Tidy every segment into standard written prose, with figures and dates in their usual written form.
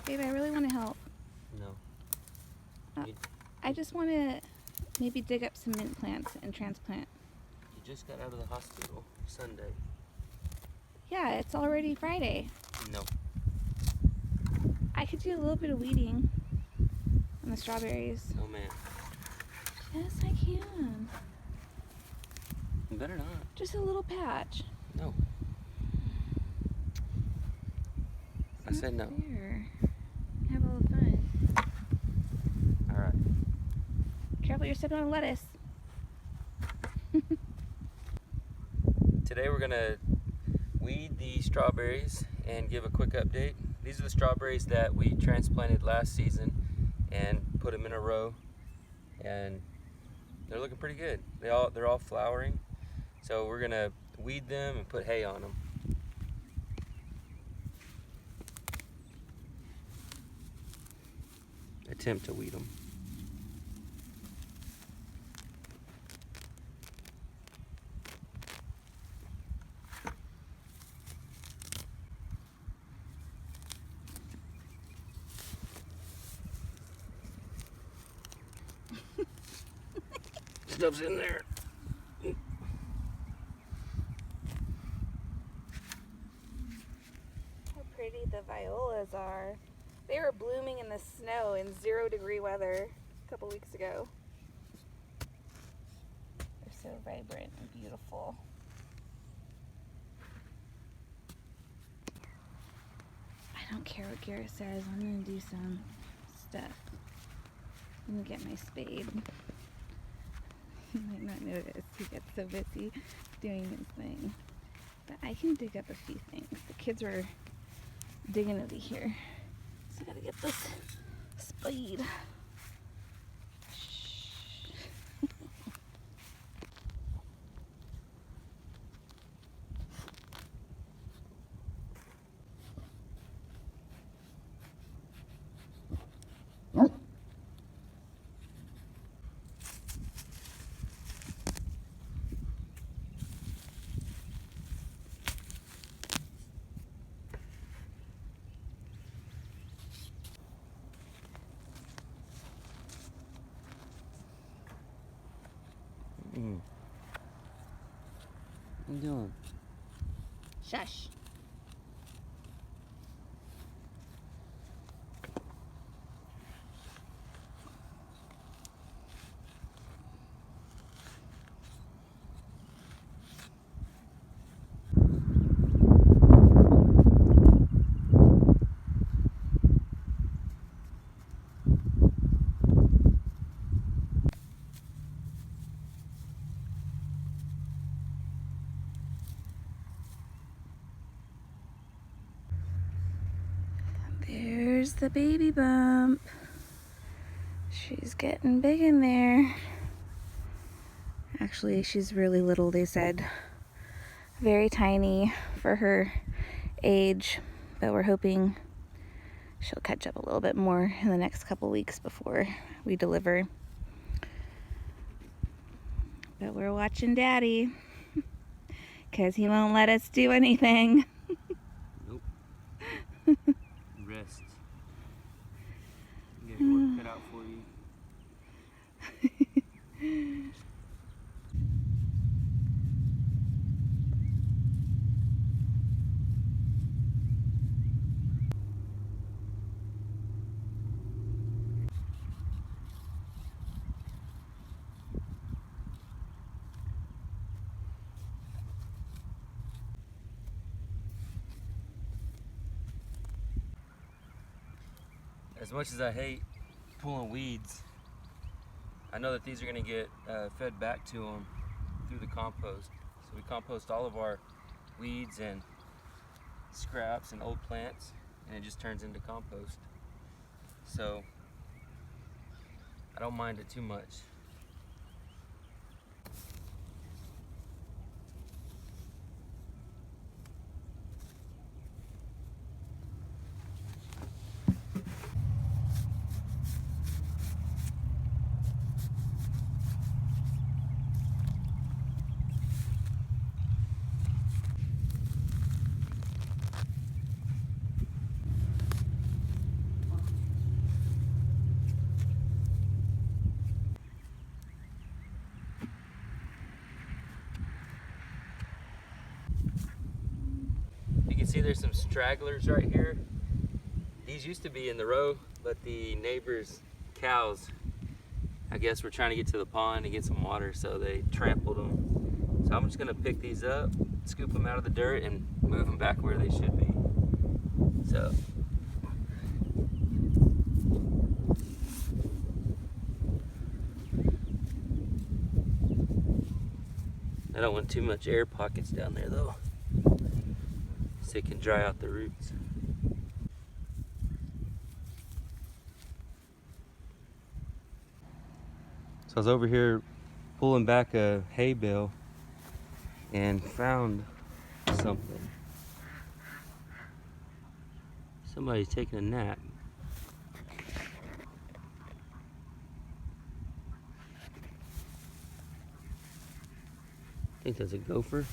Babe, I really want to help. No. I just want to maybe dig up some mint plants and transplant. You just got out of the hospital Sunday. Yeah, it's already Friday. No. I could do a little bit of weeding on the strawberries. No, man. Yes, I can. You better not. Just a little patch. No. I said no. Fair. Have a little fun. All right. Careful, you're stepping on lettuce. Today we're gonna weed the strawberries and give a quick update. These are the strawberries that we transplanted last season and put them in a row, and they're looking pretty good. They're all flowering, so we're gonna weed them and put hay on them. Attempt to weed them. Stuff's in there. How pretty the violas are. They were blooming in the snow in 0-degree weather a couple weeks ago. They're so vibrant and beautiful. I don't care what Garrett says. I'm going to do some stuff. I'm going to get my spade. You might not notice. He gets so busy doing his thing. But I can dig up a few things. The kids were digging over here. So I gotta get this spade. What are you doing? Shush. There's the baby bump. She's getting big in there. Actually, she's really little, they said. Very tiny for her age, but we're hoping she'll catch up a little bit more in the next couple weeks before we deliver. But we're watching Daddy because he won't let us do anything. Nope. Rest. Get your work cut out for you. As much as I hate pulling weeds, I know that these are going to get fed back to them through the compost. So we compost all of our weeds and scraps and old plants, and it just turns into compost. So I don't mind it too much. there's some stragglers right here. These used to be in the row, but the neighbors' cows, I guess, were trying to get to the pond and get some water, so they trampled them. So I'm just gonna pick these up, scoop them out of the dirt, and move them back where they should be. So. I don't want too much air pockets down there though, so it can dry out the roots. So I was over here pulling back a hay bale and found something. Somebody's taking a nap. I think that's a gopher.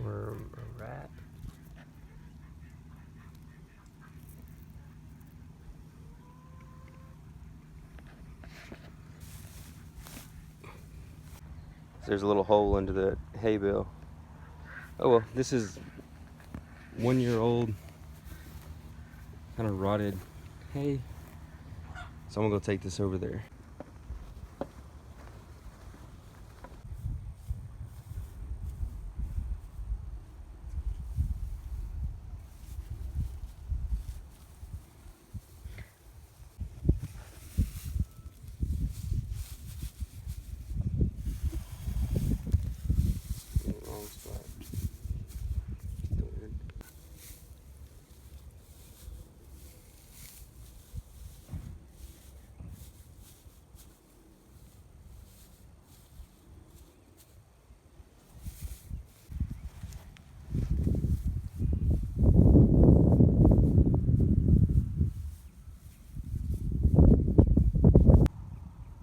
Or a rat. There's a little hole under the hay bale. Oh well, this is 1 year old, kind of rotted hay. So I'm gonna go take this over there. Wrong spot. Go in.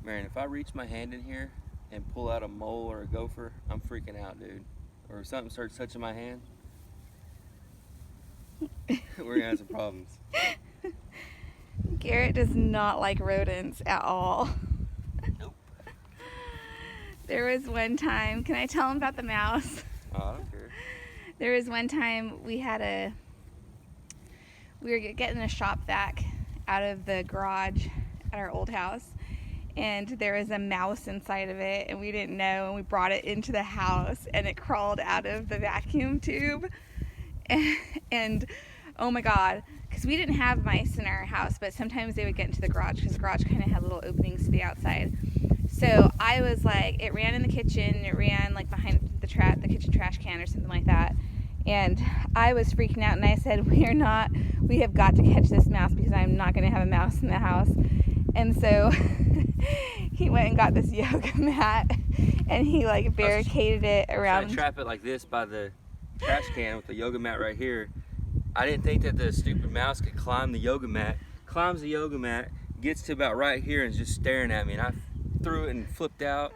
Man, if I reach my hand in here and pull out a mole or a gopher, I'm freaking out, dude. Or if something starts touching my hand, we're gonna have some problems. Garrett does not like rodents at all. Nope. There was one time, can I tell him about the mouse? Oh, I don't care. There was one time we were getting a shop vac out of the garage at our old house, and there was a mouse inside of it, and we didn't know, and we brought it into the house, and it crawled out of the vacuum tube, and oh my god, because we didn't have mice in our house, but sometimes they would get into the garage because the garage kind of had little openings to the outside. So I was like, it ran in the kitchen, it ran like behind the kitchen trash can or something like that, and I was freaking out, and I said, we have got to catch this mouse because I'm not going to have a mouse in the house. And so he went and got this yoga mat, and he like barricaded it around. I trap it like this by the trash can with the yoga mat right here. I didn't think that the stupid mouse could climb the yoga mat. Climbs the yoga mat, gets to about right here, and is just staring at me. And I threw it and flipped out,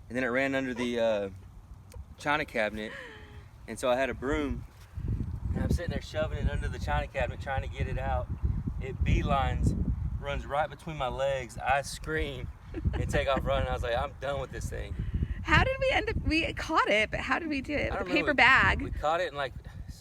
and then it ran under the china cabinet. And so I had a broom, and I'm sitting there shoving it under the china cabinet, trying to get it out. It beelines, runs right between my legs. I scream and take off running. I was like, I'm done with this thing. How did we end up? We caught it, but how did we do it? With a paper bag. We caught it in like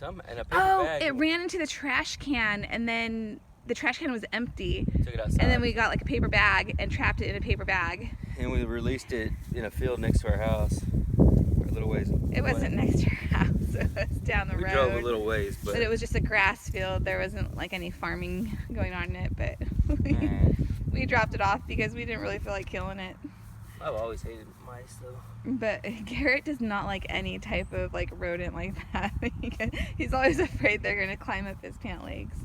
in a paper bag. Oh, it ran into the trash can, and then the trash can was empty. Took it outside. And then we got like a paper bag and trapped it in a paper bag. And we released it in a field next to our house. A little ways. It wasn't next to our house. It was down the road. We drove a little ways, but it was just a grass field. There wasn't like any farming going on in it, but we dropped it off because we didn't really feel like killing it. I've always hated mice though. But Garrett does not like any type of like rodent like that. He's always afraid they're gonna climb up his pant legs.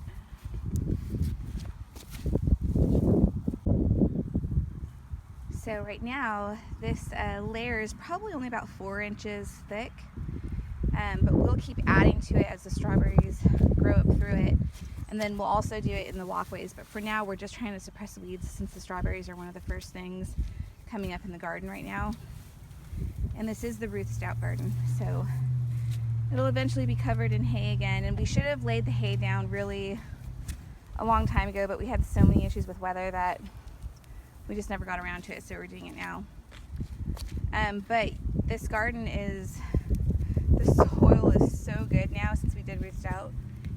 So right now, this layer is probably only about 4 inches thick, but we'll keep adding to it as the strawberries grow up through it. And then we'll also do it in the walkways. But for now, we're just trying to suppress weeds since the strawberries are one of the first things coming up in the garden right now. And this is the Ruth Stout garden, so it'll eventually be covered in hay again. And we should have laid the hay down really a long time ago, but we had so many issues with weather that we just never got around to it, so we're doing it now. But this garden the soil is so good now since we did Ruth Stout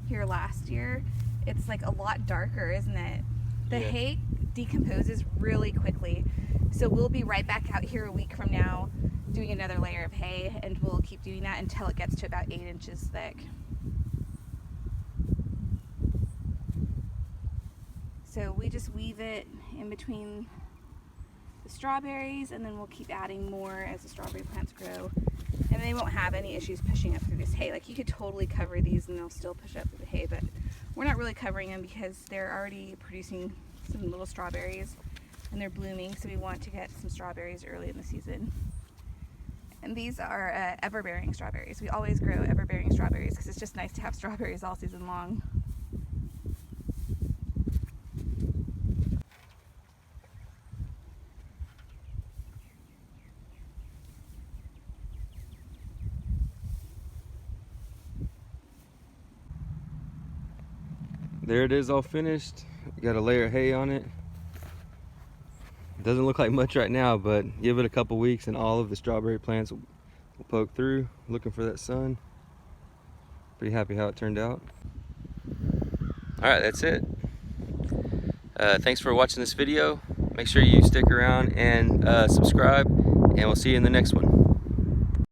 here last year. It's like a lot darker, isn't it? The hay decomposes really quickly. So we'll be right back out here a week from now doing another layer of hay, and we'll keep doing that until it gets to about 8 inches thick. So we just weave it in between the strawberries, and then we'll keep adding more as the strawberry plants grow. And they won't have any issues pushing up through this hay. Like, you could totally cover these and they'll still push up through the hay, but we're not really covering them because they're already producing some little strawberries and they're blooming, so we want to get some strawberries early in the season. And these are ever-bearing strawberries. We always grow ever-bearing strawberries because it's just nice to have strawberries all season long. There it is, all finished. We got a layer of hay on it. It doesn't look like much right now, but give it a couple weeks and all of the strawberry plants will poke through, looking for that sun. Pretty happy how it turned out. All right, that's it. Thanks for watching this video. Make sure you stick around and subscribe, and we'll see you in the next one.